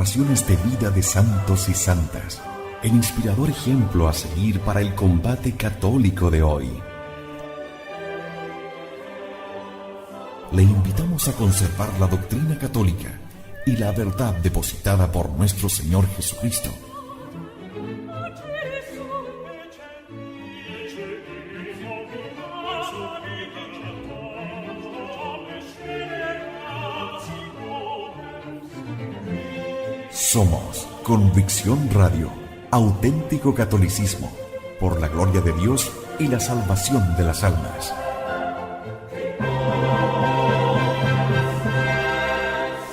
transformaciones de vida de santos y santas, el inspirador ejemplo a seguir para el combate católico de hoy. Le invitamos a conservar la doctrina católica y la verdad depositada por nuestro Señor Jesucristo. Somos Convicción Radio, auténtico catolicismo, por la gloria de Dios y la salvación de las almas.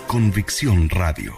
Convicción Radio.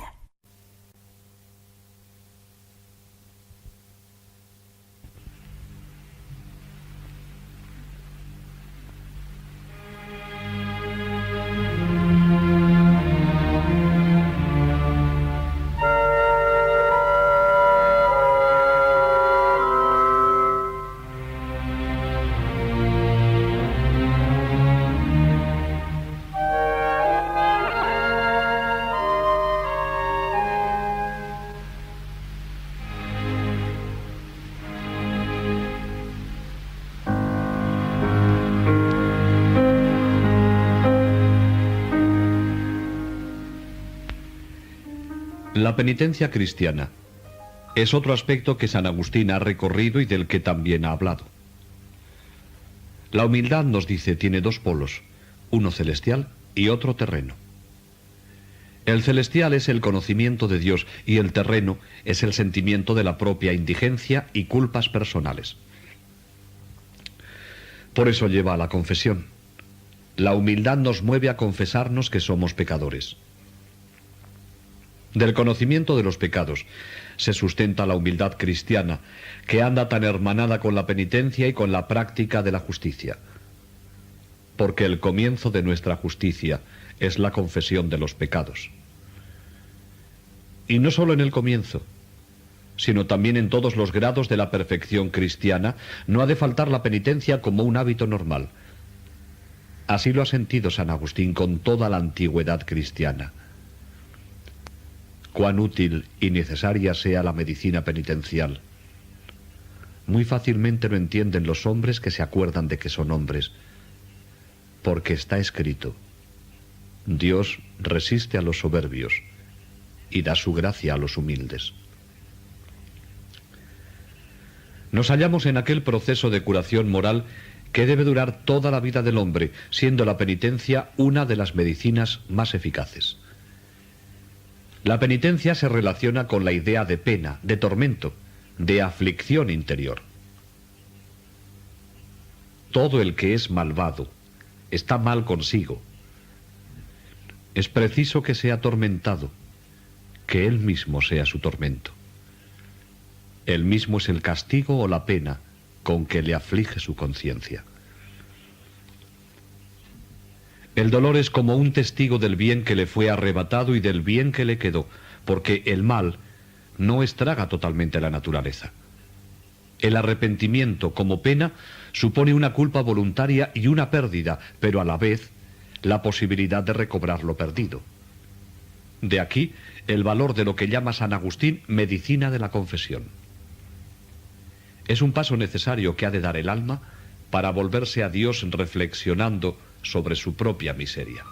La penitencia cristiana es otro aspecto que San Agustín ha recorrido y del que también ha hablado. La humildad, nos dice, tiene dos polos, uno celestial y otro terreno. El celestial es el conocimiento de Dios y el terreno es el sentimiento de la propia indigencia y culpas personales. Por eso lleva a la confesión. La humildad nos mueve a confesarnos que somos pecadores. Del conocimiento de los pecados se sustenta la humildad cristiana, que anda tan hermanada con la penitencia y con la práctica de la justicia. Porque el comienzo de nuestra justicia es la confesión de los pecados. Y no solo en el comienzo, sino también en todos los grados de la perfección cristiana, no ha de faltar la penitencia como un hábito normal. Así lo ha sentido San Agustín con toda la antigüedad cristiana. Cuán útil y necesaria sea la medicina penitencial. Muy fácilmente lo entienden los hombres que se acuerdan de que son hombres, porque está escrito: Dios resiste a los soberbios y da su gracia a los humildes. Nos hallamos en aquel proceso de curación moral que debe durar toda la vida del hombre, siendo la penitencia una de las medicinas más eficaces. La penitencia se relaciona con la idea de pena, de tormento, de aflicción interior. Todo el que es malvado está mal consigo. Es preciso que sea atormentado, que él mismo sea su tormento. Él mismo es el castigo o la pena con que le aflige su conciencia. El dolor es como un testigo del bien que le fue arrebatado y del bien que le quedó, porque el mal no estraga totalmente la naturaleza. El arrepentimiento como pena supone una culpa voluntaria y una pérdida, pero a la vez la posibilidad de recobrar lo perdido. De aquí el valor de lo que llama San Agustín medicina de la confesión. Es un paso necesario que ha de dar el alma para volverse a Dios reflexionando sobre su propia miseria.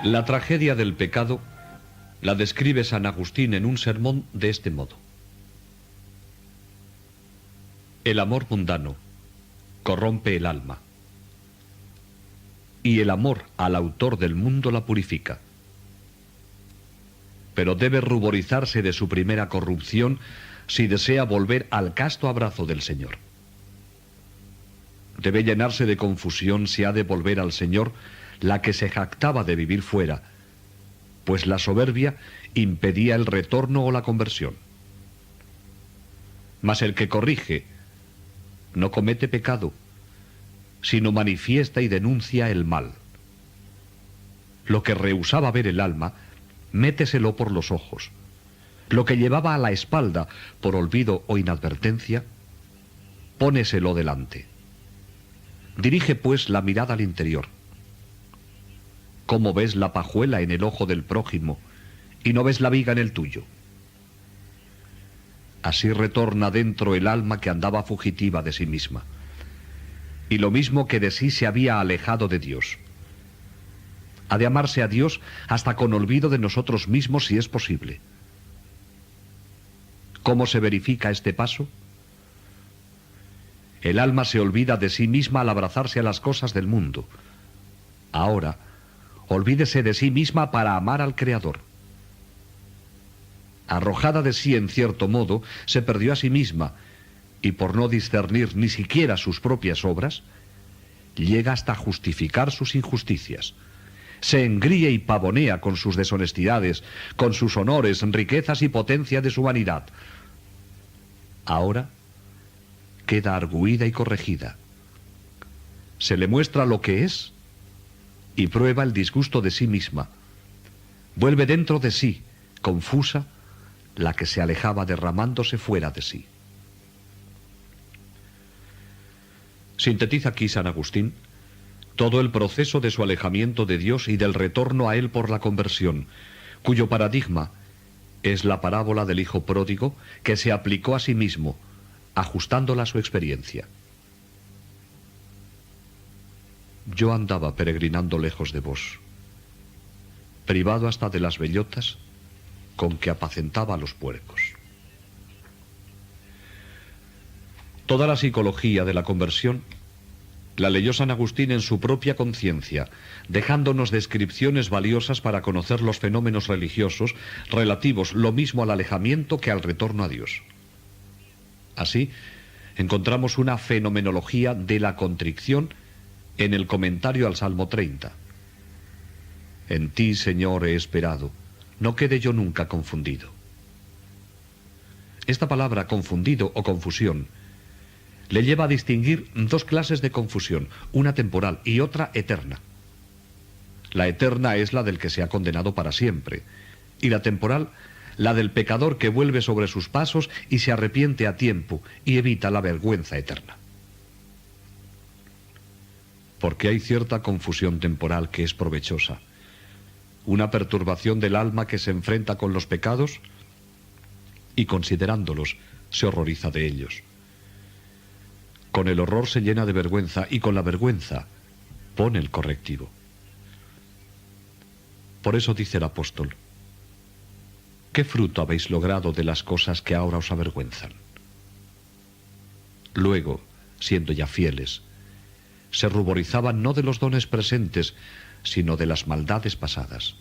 La tragedia del pecado la describe San Agustín en un sermón de este modo: el amor mundano corrompe el alma, y el amor al autor del mundo la purifica. Pero debe ruborizarse de su primera corrupción si desea volver al casto abrazo del Señor. Debe llenarse de confusión si ha de volver al Señor la que se jactaba de vivir fuera, pues la soberbia impedía el retorno o la conversión. Mas el que corrige no comete pecado, sino manifiesta y denuncia el mal. Lo que rehusaba ver el alma, méteselo por los ojos. Lo que llevaba a la espalda por olvido o inadvertencia, póneselo delante. Dirige pues la mirada al interior. ¿Cómo ves la pajuela en el ojo del prójimo y no ves la viga en el tuyo? Así retorna dentro el alma que andaba fugitiva de sí misma, y lo mismo que de sí se había alejado de Dios. Ha de amarse a Dios hasta con olvido de nosotros mismos si es posible. ¿Cómo se verifica este paso? El alma se olvida de sí misma al abrazarse a las cosas del mundo. Ahora, olvídese de sí misma para amar al Creador. Arrojada de sí en cierto modo, se perdió a sí misma, y por no discernir ni siquiera sus propias obras, llega hasta justificar sus injusticias. Se engríe y pavonea con sus deshonestidades, con sus honores, riquezas y potencia de su vanidad. Ahora queda argüida y corregida. Se le muestra lo que es y prueba el disgusto de sí misma. Vuelve dentro de sí, confusa, la que se alejaba derramándose fuera de sí. Sintetiza aquí San Agustín todo el proceso de su alejamiento de Dios y del retorno a Él por la conversión, cuyo paradigma es la parábola del hijo pródigo que se aplicó a sí mismo, ajustándola a su experiencia. Yo andaba peregrinando lejos de vos, privado hasta de las bellotas con que apacentaba a los puercos. Toda la psicología de la conversión la leyó San Agustín en su propia conciencia, dejándonos descripciones valiosas para conocer los fenómenos religiosos relativos lo mismo al alejamiento que al retorno a Dios. Así, encontramos una fenomenología de la contrición en el comentario al Salmo 30. En ti, Señor, he esperado, no quede yo nunca confundido. Esta palabra confundido o confusión le lleva a distinguir dos clases de confusión, una temporal y otra eterna. La eterna es la del que se ha condenado para siempre, y la temporal, la del pecador que vuelve sobre sus pasos y se arrepiente a tiempo y evita la vergüenza eterna. Porque hay cierta confusión temporal que es provechosa, una perturbación del alma que se enfrenta con los pecados y considerándolos se horroriza de ellos. Con el horror se llena de vergüenza y con la vergüenza pone el correctivo. Por eso dice el apóstol: ¿qué fruto habéis logrado de las cosas que ahora os avergüenzan? Luego, siendo ya fieles, se ruborizaban no de los dones presentes, sino de las maldades pasadas.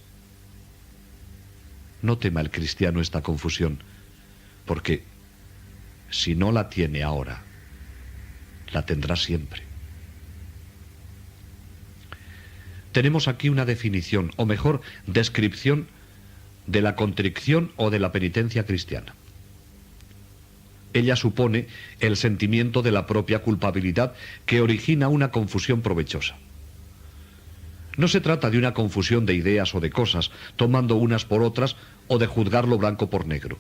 No tema el cristiano esta confusión, porque si no la tiene ahora, la tendrá siempre. Tenemos aquí una definición, o mejor, descripción de la contrición o de la penitencia cristiana. Ella supone el sentimiento de la propia culpabilidad que origina una confusión provechosa. No se trata de una confusión de ideas o de cosas, tomando unas por otras o de juzgarlo blanco por negro,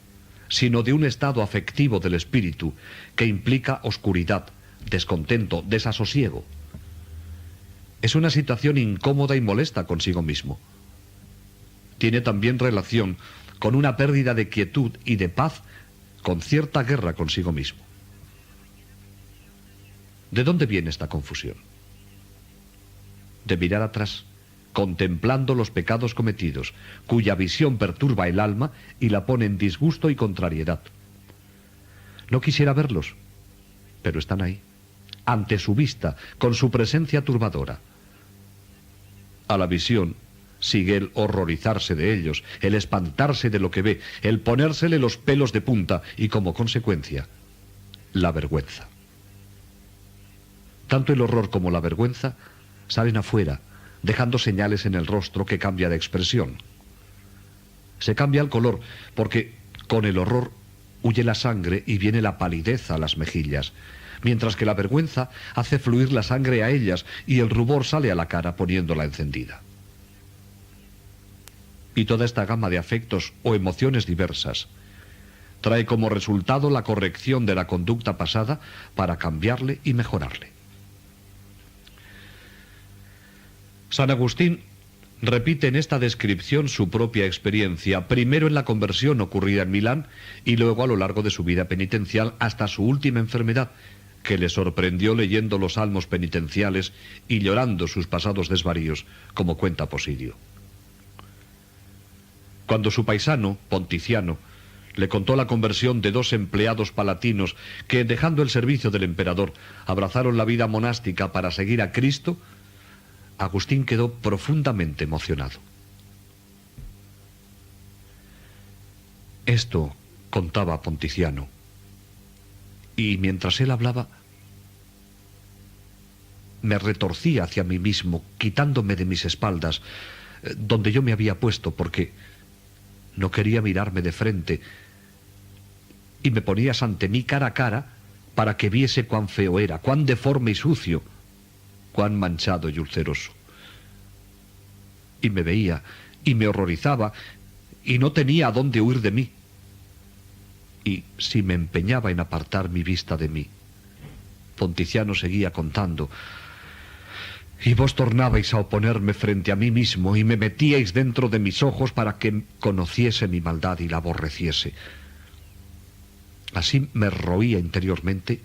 sino de un estado afectivo del espíritu que implica oscuridad, descontento, desasosiego. Es una situación incómoda y molesta consigo mismo. Tiene también relación con una pérdida de quietud y de paz, con cierta guerra consigo mismo. ¿De dónde viene esta confusión? De mirar atrás, contemplando los pecados cometidos, cuya visión perturba el alma y la pone en disgusto y contrariedad. No quisiera verlos, pero están ahí, ante su vista, con su presencia turbadora. A la visión sigue el horrorizarse de ellos, el espantarse de lo que ve, el ponérsele los pelos de punta y, como consecuencia, la vergüenza. Tanto el horror como la vergüenza salen afuera, dejando señales en el rostro que cambia de expresión. Se cambia el color, porque con el horror huye la sangre y viene la palidez a las mejillas, mientras que la vergüenza hace fluir la sangre a ellas y el rubor sale a la cara poniéndola encendida. Y toda esta gama de afectos o emociones diversas trae como resultado la corrección de la conducta pasada para cambiarle y mejorarle. San Agustín repite en esta descripción su propia experiencia, primero en la conversión ocurrida en Milán y luego a lo largo de su vida penitencial hasta su última enfermedad, que le sorprendió leyendo los salmos penitenciales y llorando sus pasados desvaríos, como cuenta Posidio. Cuando su paisano, Ponticiano, le contó la conversión de 2 empleados palatinos que, dejando el servicio del emperador, abrazaron la vida monástica para seguir a Cristo, Agustín quedó profundamente emocionado. Esto contaba Ponticiano, y mientras él hablaba, me retorcía hacia mí mismo, quitándome de mis espaldas, donde yo me había puesto, porque no quería mirarme de frente, y me ponías ante mí cara a cara para que viese cuán feo era, cuán deforme y sucio, cuán manchado y ulceroso. Y me veía, y me horrorizaba, y no tenía a dónde huir de mí. Y si me empeñaba en apartar mi vista de mí, Ponticiano seguía contando, y vos tornabais a oponerme frente a mí mismo, y me metíais dentro de mis ojos para que conociese mi maldad y la aborreciese. Así me roía interiormente,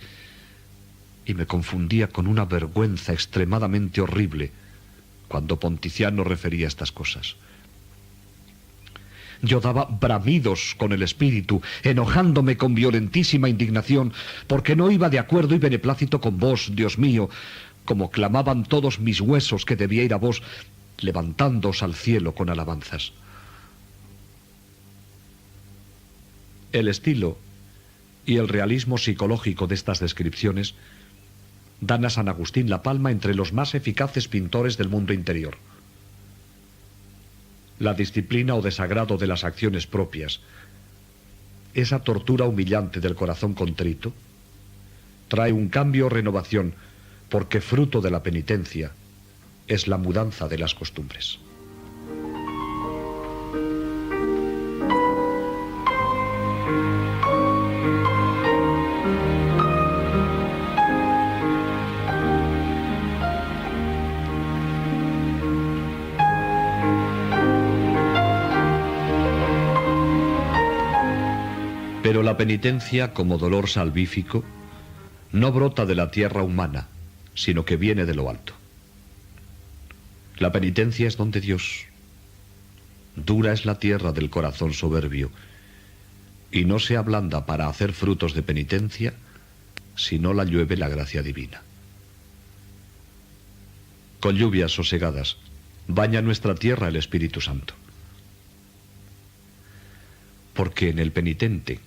y me confundía con una vergüenza extremadamente horrible cuando Ponticiano refería estas cosas. Yo daba bramidos con el espíritu, enojándome con violentísima indignación, porque no iba de acuerdo y beneplácito con vos, Dios mío, como clamaban todos mis huesos que debía ir a vos, levantándoos al cielo con alabanzas. El estilo y el realismo psicológico de estas descripciones dan a San Agustín la palma entre los más eficaces pintores del mundo interior. La disciplina o desagrado de las acciones propias, esa tortura humillante del corazón contrito, trae un cambio o renovación, porque fruto de la penitencia es la mudanza de las costumbres. Pero la penitencia, como dolor salvífico, no brota de la tierra humana, sino que viene de lo alto. La penitencia es don de Dios. Dura es la tierra del corazón soberbio, y no se ablanda para hacer frutos de penitencia, si no la llueve la gracia divina. Con lluvias sosegadas, baña nuestra tierra el Espíritu Santo. Porque en el penitente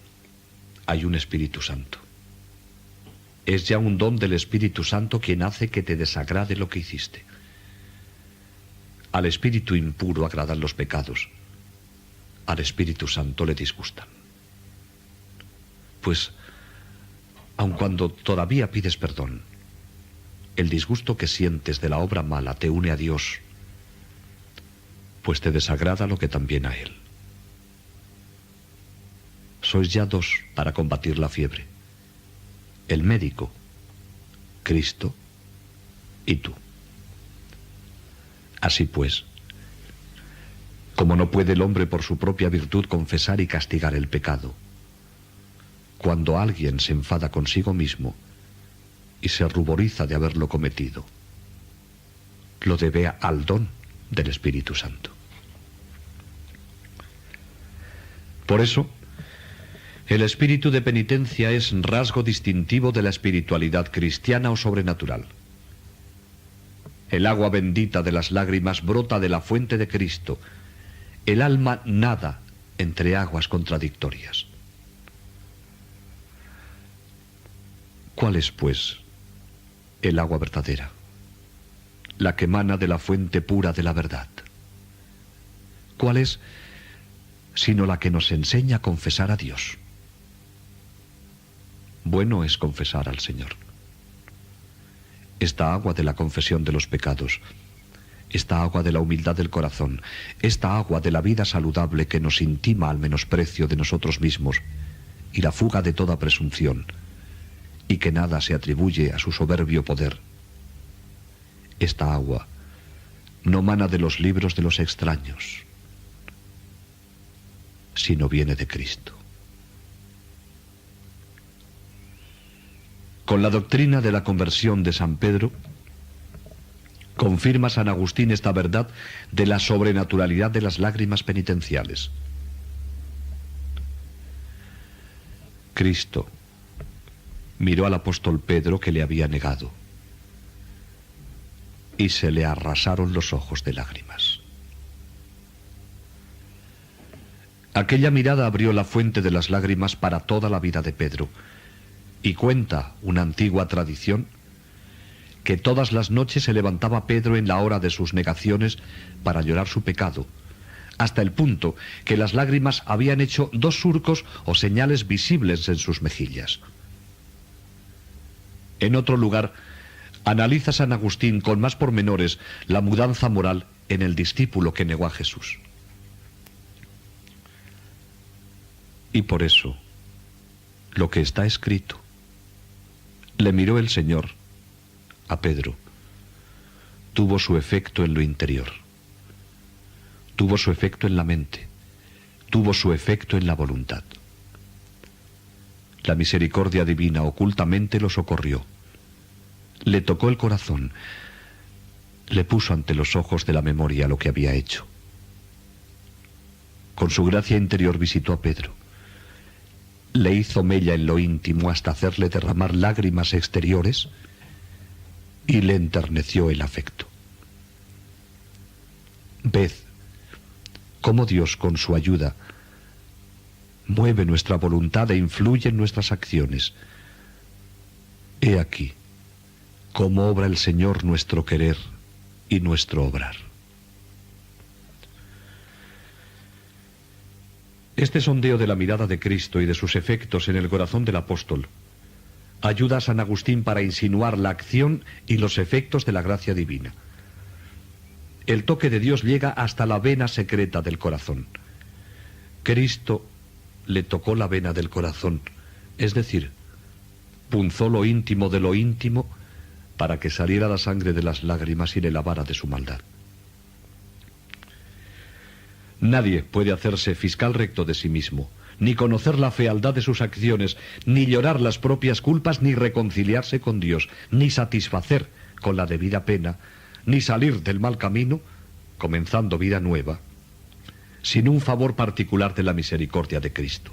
hay un Espíritu Santo. Es ya un don del Espíritu Santo quien hace que te desagrade lo que hiciste. Al espíritu impuro agradan los pecados, al Espíritu Santo le disgustan. Pues, aun cuando todavía pides perdón, el disgusto que sientes de la obra mala te une a Dios, pues te desagrada lo que también a Él. Sois ya 2 para combatir la fiebre: el médico, Cristo, y tú. Así pues, como no puede el hombre por su propia virtud confesar y castigar el pecado, cuando alguien se enfada consigo mismo y se ruboriza de haberlo cometido, lo debe al don del Espíritu Santo. Por eso, el espíritu de penitencia es rasgo distintivo de la espiritualidad cristiana o sobrenatural. El agua bendita de las lágrimas brota de la fuente de Cristo. El alma nada entre aguas contradictorias. ¿Cuál es, pues, el agua verdadera? La que emana de la fuente pura de la verdad. ¿Cuál es, sino la que nos enseña a confesar a Dios? Bueno es confesar al Señor. Esta agua de la confesión de los pecados esta agua de la humildad del corazón, esta agua de la vida saludable que nos intima al menosprecio de nosotros mismos y la fuga de toda presunción, y que nada se atribuye a su soberbio poder. Esta agua no mana de los libros de los extraños, sino viene de Cristo. Con la doctrina de la conversión de San Pedro, confirma San Agustín esta verdad de la sobrenaturalidad de las lágrimas penitenciales. Cristo miró al apóstol Pedro, que le había negado, y se le arrasaron los ojos de lágrimas. Aquella mirada abrió la fuente de las lágrimas para toda la vida de Pedro, y cuenta una antigua tradición que todas las noches se levantaba Pedro en la hora de sus negaciones para llorar su pecado, hasta el punto que las lágrimas habían hecho 2 surcos o señales visibles en sus mejillas. En otro lugar, analiza San Agustín con más pormenores la mudanza moral en el discípulo que negó a Jesús. Y por eso, lo que está escrito, le miró el Señor a Pedro, tuvo su efecto en lo interior, tuvo su efecto en la mente, tuvo su efecto en la voluntad. La misericordia divina ocultamente lo socorrió, le tocó el corazón, le puso ante los ojos de la memoria lo que había hecho. Con su gracia interior visitó a Pedro, le hizo mella en lo íntimo hasta hacerle derramar lágrimas exteriores y le enterneció el afecto. Ved cómo Dios, con su ayuda, mueve nuestra voluntad e influye en nuestras acciones. He aquí cómo obra el Señor nuestro querer y nuestro obrar. Este sondeo de la mirada de Cristo y de sus efectos en el corazón del apóstol ayuda a San Agustín para insinuar la acción y los efectos de la gracia divina. El toque de Dios llega hasta la vena secreta del corazón. Cristo le tocó la vena del corazón, es decir, punzó lo íntimo de lo íntimo para que saliera la sangre de las lágrimas y le lavara de su maldad. Nadie puede hacerse fiscal recto de sí mismo, ni conocer la fealdad de sus acciones, ni llorar las propias culpas, ni reconciliarse con Dios, ni satisfacer con la debida pena, ni salir del mal camino, comenzando vida nueva, sin un favor particular de la misericordia de Cristo.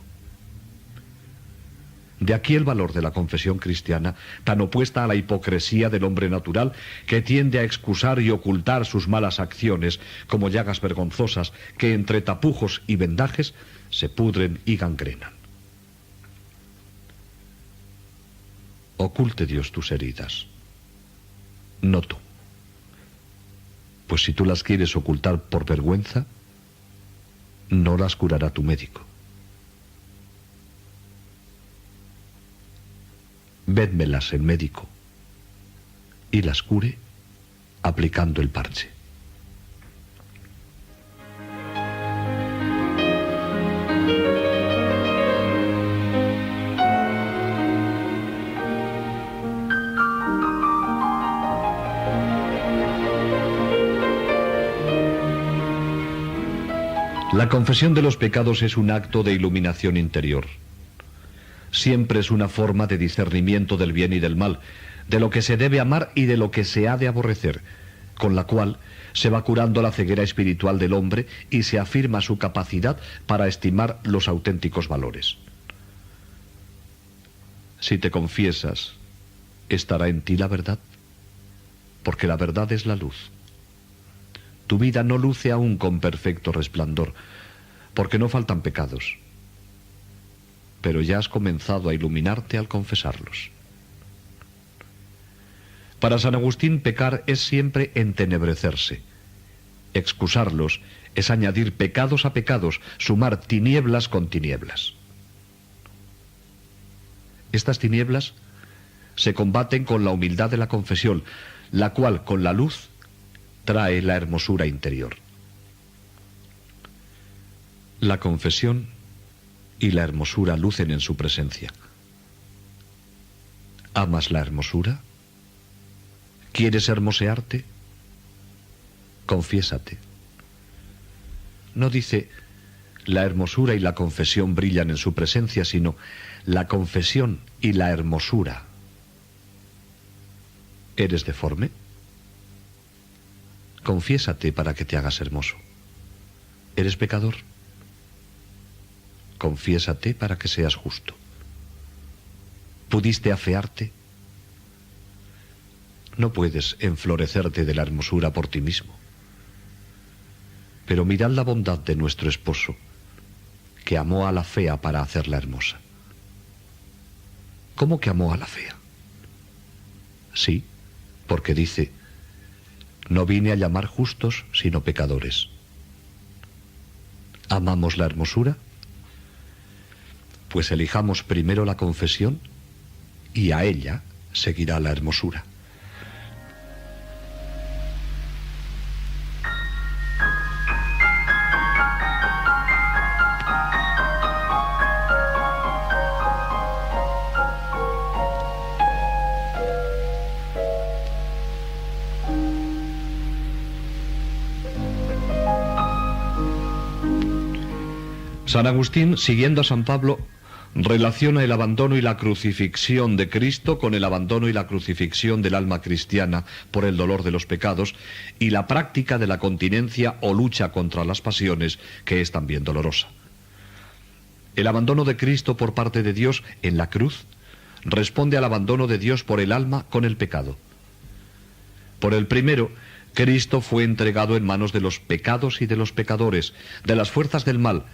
De aquí el valor de la confesión cristiana, tan opuesta a la hipocresía del hombre natural, que tiende a excusar y ocultar sus malas acciones como llagas vergonzosas que entre tapujos y vendajes se pudren y gangrenan. Oculte Dios tus heridas, no tú. Pues si tú las quieres ocultar por vergüenza, no las curará tu médico. Védmelas el médico y las cure aplicando el parche. La confesión de los pecados es un acto de iluminación interior. Siempre es una forma de discernimiento del bien y del mal, de lo que se debe amar y de lo que se ha de aborrecer, con la cual se va curando la ceguera espiritual del hombre y se afirma su capacidad para estimar los auténticos valores. Si te confiesas, ¿estará en ti la verdad? Porque la verdad es la luz. Tu vida no luce aún con perfecto resplandor, porque no faltan pecados, pero ya has comenzado a iluminarte al confesarlos. Para San Agustín, pecar es siempre entenebrecerse. Excusarlos es añadir pecados a pecados, sumar tinieblas con tinieblas. Estas tinieblas se combaten con la humildad de la confesión, la cual, con la luz, trae la hermosura interior. La confesión y la hermosura lucen en su presencia. ¿Amas la hermosura? ¿Quieres hermosearte? Confiésate. No dice la hermosura y la confesión brillan en su presencia, sino la confesión y la hermosura. ¿Eres deforme? Confiésate para que te hagas hermoso. ¿Eres pecador? Confiésate para que seas justo. ¿Pudiste afearte? No puedes enflorecerte de la hermosura por ti mismo. Pero mirad la bondad de nuestro esposo, que amó a la fea para hacerla hermosa. ¿Cómo que amó a la fea? Sí, porque dice, no vine a llamar justos, sino pecadores. ¿Amamos la hermosura? Pues elijamos primero la confesión y a ella seguirá la hermosura. San Agustín, siguiendo a San Pablo, relaciona el abandono y la crucifixión de Cristo con el abandono y la crucifixión del alma cristiana por el dolor de los pecados y la práctica de la continencia o lucha contra las pasiones, que es también dolorosa. El abandono de Cristo por parte de Dios en la cruz responde al abandono de Dios por el alma con el pecado. Por el primero, Cristo fue entregado en manos de los pecados y de los pecadores, de las fuerzas del mal,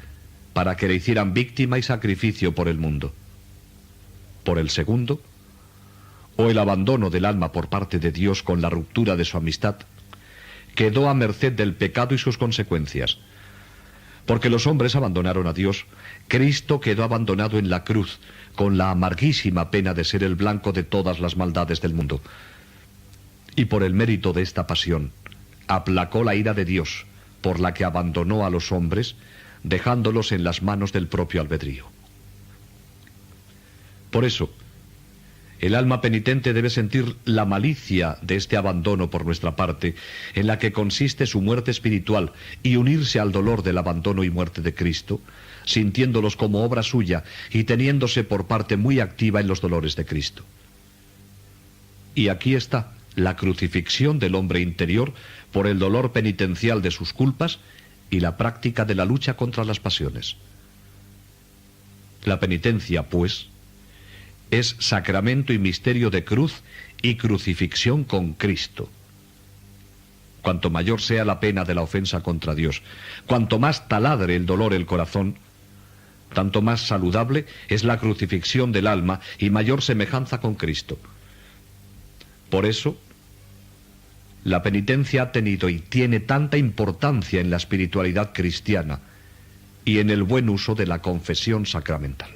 para que le hicieran víctima y sacrificio por el mundo. Por el segundo, o el abandono del alma por parte de Dios con la ruptura de su amistad, quedó a merced del pecado y sus consecuencias. Porque los hombres abandonaron a Dios, Cristo quedó abandonado en la cruz, con la amarguísima pena de ser el blanco de todas las maldades del mundo. Y por el mérito de esta pasión, aplacó la ira de Dios, por la que abandonó a los hombres, dejándolos en las manos del propio albedrío. Por eso, el alma penitente debe sentir la malicia de este abandono por nuestra parte, en la que consiste su muerte espiritual, y unirse al dolor del abandono y muerte de Cristo, sintiéndolos como obra suya y teniéndose por parte muy activa en los dolores de Cristo. Y aquí está la crucifixión del hombre interior por el dolor penitencial de sus culpas y la práctica de la lucha contra las pasiones. La penitencia, pues, es sacramento y misterio de cruz y crucifixión con Cristo. Cuanto mayor sea la pena de la ofensa contra Dios, cuanto más taladre el dolor el corazón, tanto más saludable es la crucifixión del alma y mayor semejanza con Cristo. Por eso, la penitencia ha tenido y tiene tanta importancia en la espiritualidad cristiana y en el buen uso de la confesión sacramental.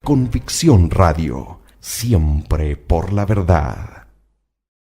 Convicción Radio, siempre por la verdad.